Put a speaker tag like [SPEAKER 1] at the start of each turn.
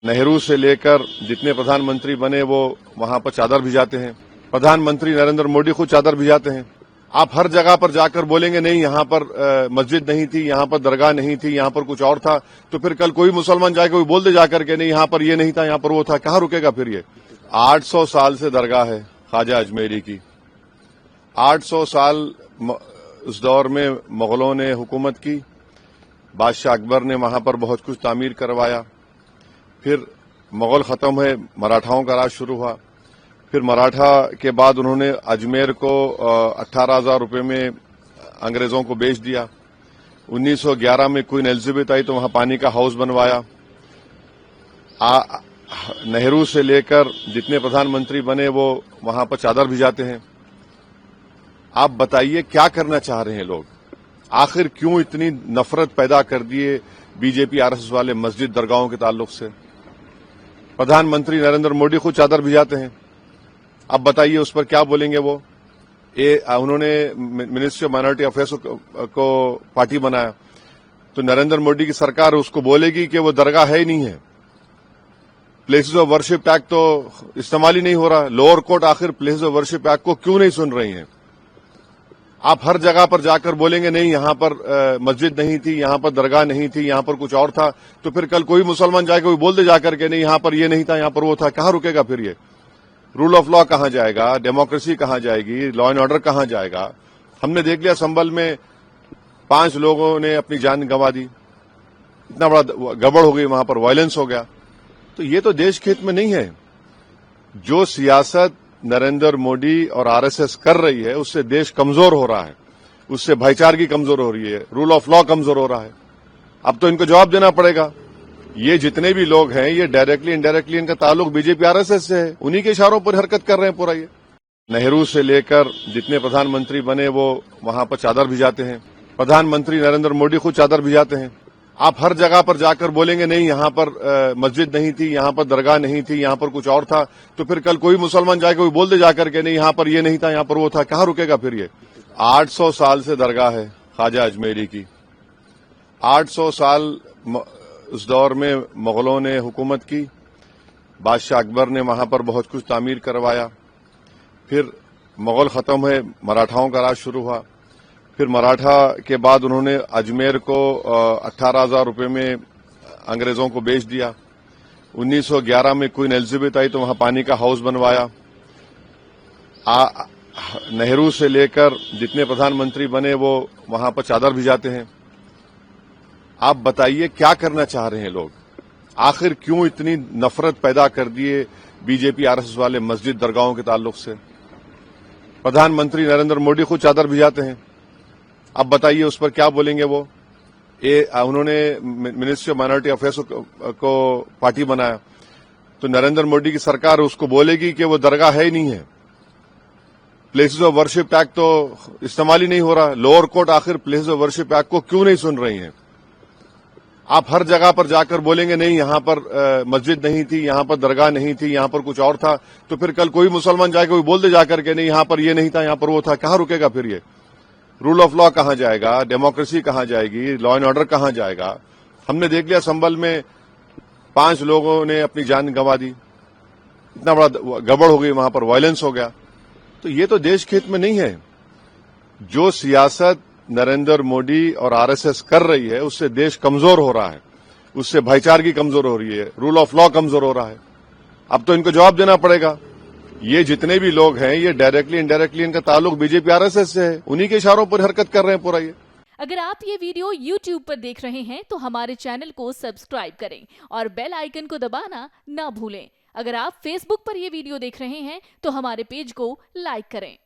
[SPEAKER 1] नेहरू से लेकर जितने प्रधानमंत्री बने वो वहां पर चादर भिजाते हैं। प्रधानमंत्री नरेंद्र मोदी खुद चादर भिजाते हैं। आप हर जगह पर जाकर बोलेंगे नहीं यहाँ पर मस्जिद नहीं थी, यहाँ पर दरगाह नहीं थी, यहाँ पर कुछ और था, तो फिर कल कोई मुसलमान जाके कोई बोल दे जाकर के नहीं यहाँ पर ये नहीं था, यहाँ पर वो था, कहाँ रुकेगा फिर ये। 800 साल से दरगाह है ख्वाजा अजमेरी की। 800 साल उस दौर में मुगलों ने हुकूमत की, बादशाह अकबर ने वहां पर बहुत कुछ तामीर करवाया। फिर मुगल खत्म हुए, मराठाओं का राज शुरू हुआ। फिर मराठा के बाद उन्होंने अजमेर को 18,000 रुपये में अंग्रेजों को बेच दिया। 1911 में क्वीन एलिजाबेथ आई तो वहां पानी का हाउस बनवाया। नेहरू से लेकर जितने प्रधानमंत्री बने वो वहां पर चादर भिजाते हैं। आप बताइए क्या करना चाह रहे हैं लोग? आखिर क्यों इतनी नफरत पैदा कर दिए बीजेपी आरएसएस वाले मस्जिद दरगाहों के ताल्लुक से? प्रधानमंत्री नरेंद्र मोदी खुद चादर भिजाते हैं। अब बताइए उस पर क्या बोलेंगे वो? उन्होंने मिनिस्ट्री ऑफ माइनॉरिटी अफेयर्स को पार्टी बनाया तो नरेंद्र मोदी की सरकार उसको बोलेगी कि वो दरगाह है ही नहीं है। प्लेसेस ऑफ वर्शिप एक्ट तो इस्तेमाल ही नहीं हो रहा। लोअर कोर्ट आखिर प्लेसेस ऑफ वर्शिप एक्ट को क्यों नहीं सुन रही है? आप हर जगह पर जाकर बोलेंगे नहीं यहाँ पर मस्जिद नहीं थी, यहाँ पर दरगाह नहीं थी, यहाँ पर कुछ और था, तो फिर कल कोई मुसलमान जाके कोई बोल दे जाकर के नहीं यहाँ पर ये नहीं था, यहाँ पर वो था, कहाँ रुकेगा फिर ये? रूल ऑफ लॉ कहाँ जाएगा? डेमोक्रेसी कहाँ जाएगी? लॉ एंड ऑर्डर कहाँ जाएगा? हमने देख लिया संभल में 5 लोगों ने अपनी जान गंवा दी। इतना बड़ा गड़बड़ हो गई, वहां पर वायलेंस हो गया। तो ये तो देश के हित में नहीं है। जो सियासत नरेंद्र मोदी और आरएसएस कर रही है उससे देश कमजोर हो रहा है, उससे भाईचारगी कमजोर हो रही है, रूल ऑफ लॉ कमजोर हो रहा है। अब तो इनको जवाब देना पड़ेगा। ये जितने भी लोग हैं ये डायरेक्टली इनडायरेक्टली इनका ताल्लुक बीजेपी आरएसएस से है, उन्हीं के इशारों पर हरकत कर रहे हैं पूरा ये। नेहरू से लेकर जितने प्रधानमंत्री बने वो वहां पर चादर भिजाते हैं। प्रधानमंत्री नरेंद्र मोदी खुद चादर भिजाते हैं। आप हर जगह पर जाकर बोलेंगे नहीं यहाँ पर मस्जिद नहीं थी, यहाँ पर दरगाह नहीं थी, यहाँ पर कुछ और था, तो फिर कल कोई मुसलमान जाके कोई बोल दे जाकर के नहीं यहाँ पर ये नहीं था, यहाँ पर वो था, कहाँ रुकेगा फिर ये? 800 साल से दरगाह है ख्वाजा अजमेरी की। 800 साल उस दौर में मुगलों ने हुकूमत की, बादशाह अकबर ने वहां पर बहुत कुछ तामीर करवाया। फिर मुगल खत्म हुए, मराठाओं का राज शुरू हुआ। फिर मराठा के बाद उन्होंने अजमेर को 18,000 रुपये में अंग्रेजों को बेच दिया। 1911 में क्वीन एलिजाबेथ आई तो वहां पानी का हाउस बनवाया। नेहरू से लेकर जितने प्रधानमंत्री बने वो वहां पर चादर भिजाते हैं। आप बताइए क्या करना चाह रहे हैं लोग? आखिर क्यों इतनी नफरत पैदा कर दिए बीजेपी आरएसएस वाले मस्जिद दरगाहों के ताल्लुक से? प्रधानमंत्री नरेंद्र मोदी खुद चादर भिजाते हैं। अब बताइए उस पर क्या बोलेंगे वो? उन्होंने मिनिस्ट्री ऑफ माइनॉरिटी अफेयर्स को पार्टी बनाया तो नरेंद्र मोदी की सरकार उसको बोलेगी कि वो दरगाह है ही नहीं है। प्लेसेस ऑफ वर्शिप एक्ट तो इस्तेमाल ही नहीं हो रहा। लोअर कोर्ट आखिर प्लेसेस ऑफ वर्शिप एक्ट को क्यों नहीं सुन रही है? आप हर जगह पर जाकर बोलेंगे नहीं यहाँ पर मस्जिद नहीं थी, यहाँ पर दरगाह नहीं थी, यहाँ पर कुछ और था, तो फिर कल कोई मुसलमान जाके कोई बोल दे जाकर के नहीं यहाँ पर ये नहीं था, यहाँ पर वो था, कहाँ रुकेगा फिर ये? रूल ऑफ लॉ कहाँ जाएगा? डेमोक्रेसी कहाँ जाएगी? लॉ एंड ऑर्डर कहाँ जाएगा? हमने देख लिया संभल में 5 लोगों ने अपनी जान गंवा दी। इतना बड़ा गड़बड़ हो गई, वहां पर वायलेंस हो गया। तो ये तो देश के हित में नहीं है। जो सियासत नरेंद्र मोदी और आरएसएस कर रही है उससे देश कमजोर हो रहा है, उससे भाईचारगी कमजोर हो रही है, रूल ऑफ लॉ कमजोर हो रहा है। अब तो इनको जवाब देना पड़ेगा। ये जितने भी लोग हैं ये डायरेक्टली इनडायरेक्टली इनका ताल्लुक बीजेपी आरएसएस से है, उन्हीं के इशारों पर हरकत कर रहे हैं पूरा ये।
[SPEAKER 2] अगर आप ये वीडियो YouTube पर देख रहे हैं तो हमारे चैनल को सब्सक्राइब करें और बेल आइकन को दबाना ना भूलें। अगर आप Facebook पर ये वीडियो देख रहे हैं तो हमारे पेज को लाइक करें।